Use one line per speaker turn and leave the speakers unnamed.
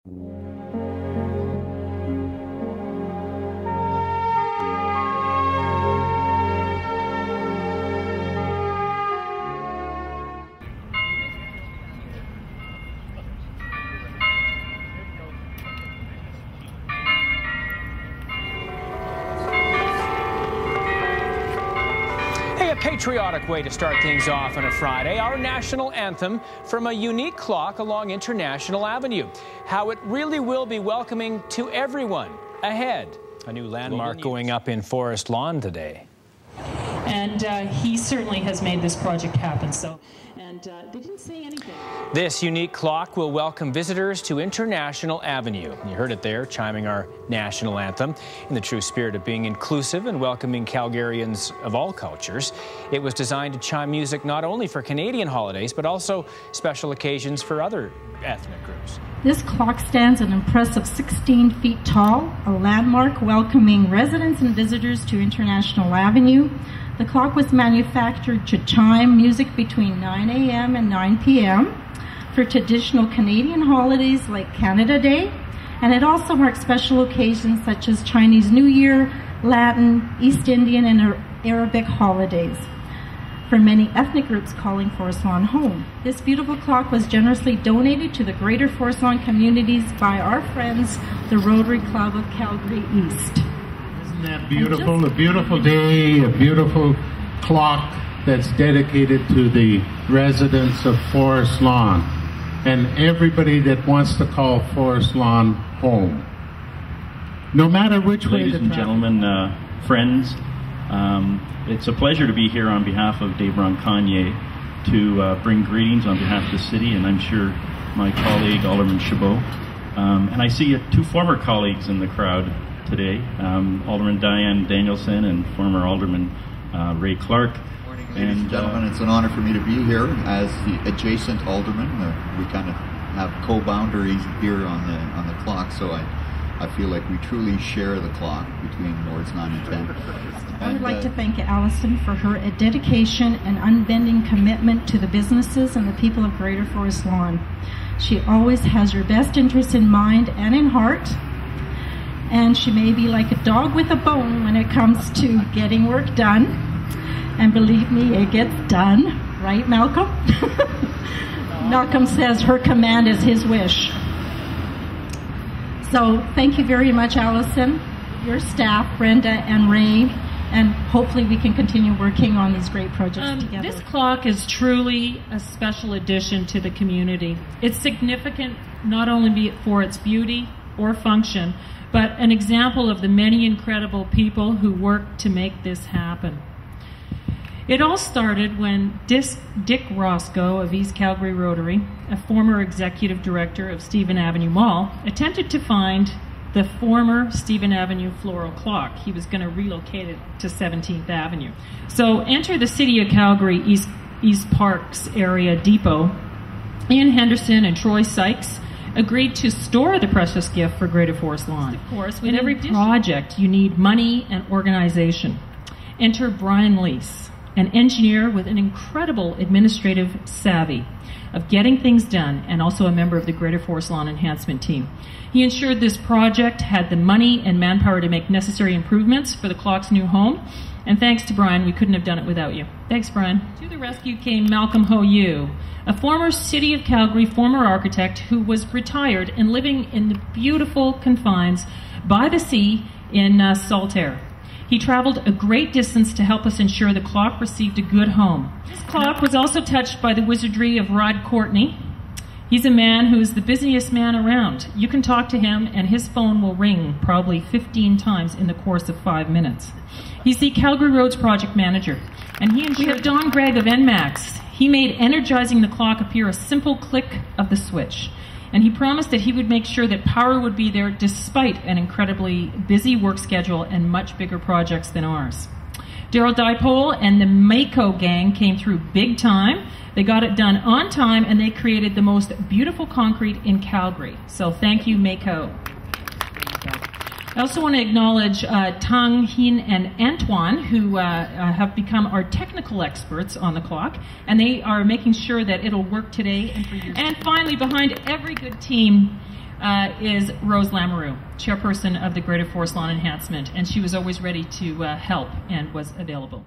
A patriotic way to start things off on a Friday, our national anthem from a unique clock along International Avenue. How it really will be welcoming to everyone. Ahead, a new landmark going up in Forest Lawn today.
And he certainly has made this project happen. They didn't say anything.
This unique clock will welcome visitors to International Avenue. You heard it there, chiming our national anthem. In the true spirit of being inclusive and welcoming Calgarians of all cultures, it was designed to chime music not only for Canadian holidays, but also special occasions for other ethnic groups.
This clock stands an impressive 16 feet tall, a landmark welcoming residents and visitors to International Avenue. The clock was manufactured to chime music between 9 a.m. and 9 p.m. for traditional Canadian holidays like Canada Day, and it also marks special occasions such as Chinese New Year, Latin, East Indian, and Arabic holidays for many ethnic groups calling Forest Lawn home. This beautiful clock was generously donated to the greater Forest Lawn communities by our friends, the Rotary Club of Calgary East.
Isn't that beautiful? A beautiful day, a beautiful clock that's dedicated to the residents of Forest Lawn and everybody that wants to call Forest Lawn home. No matter which way.
Ladies and gentlemen, friends, it's a pleasure to be here on behalf of Dave Roncagnier to bring greetings on behalf of the city, and I'm sure my colleague Alderman Chabot. And I see two former colleagues in the crowd today, Alderman Diane Danielson and former Alderman Ray Clark.
Good morning, ladies and gentlemen. It's an honor for me to be here as the adjacent alderman. We kind of have co-boundaries here on the clock, so I feel like we truly share the clock between wards 9 and 10.
I would like to thank Allison for her dedication and unbending commitment to the businesses and the people of Greater Forest Lawn. She always has your best interests in mind and in heart, and she may be like a dog with a bone when it comes to getting work done. And believe me, it gets done. Right, Malcolm? Malcolm says her command is his wish. So thank you very much, Allison, your staff, Brenda and Ray, and hopefully we can continue working on these great projects together.
This clock is truly a special addition to the community. It's significant not only for its beauty or function, but an example of the many incredible people who work to make this happen. It all started when Dick Roscoe of East Calgary Rotary, a former executive director of Stephen Avenue Mall, attempted to find the former Stephen Avenue floral clock. He was going to relocate it to 17th Avenue. So enter the City of Calgary East Parks area depot. Ian Henderson and Troy Sykes agreed to store the precious gift for Greater Forest Lawn. Of course, with every project, you need money and organization. Enter Brian Lease, an engineer with an incredible administrative savvy of getting things done, and also a member of the Greater Forest Lawn Enhancement Team. He ensured this project had the money and manpower to make necessary improvements for the clock's new home, and thanks to Brian, we couldn't have done it without you. Thanks, Brian. To the rescue came Malcolm Ho-Yu, a former City of Calgary former architect who was retired and living in the beautiful confines by the sea in Saltaire. He traveled a great distance to help us ensure the clock received a good home. This clock was also touched by the wizardry of Rod Courtney. He's a man who's the busiest man around. You can talk to him and his phone will ring probably 15 times in the course of 5 minutes. He's the Calgary Roads project manager, and he ensured Don Gregg of NMAX. He made energizing the clock appear a simple click of the switch. And he promised that he would make sure that power would be there despite an incredibly busy work schedule and much bigger projects than ours. Daryl Dipole and the Mako gang came through big time. They got it done on time, and they created the most beautiful concrete in Calgary. So thank you, Mako. I also want to acknowledge Tang, Hin, and Antoine, who have become our technical experts on the clock, and they are making sure that it'll work today and for years. And finally, behind every good team is Rose Lamoureux, chairperson of the Greater Forest Lawn Enhancement, and she was always ready to help and was available.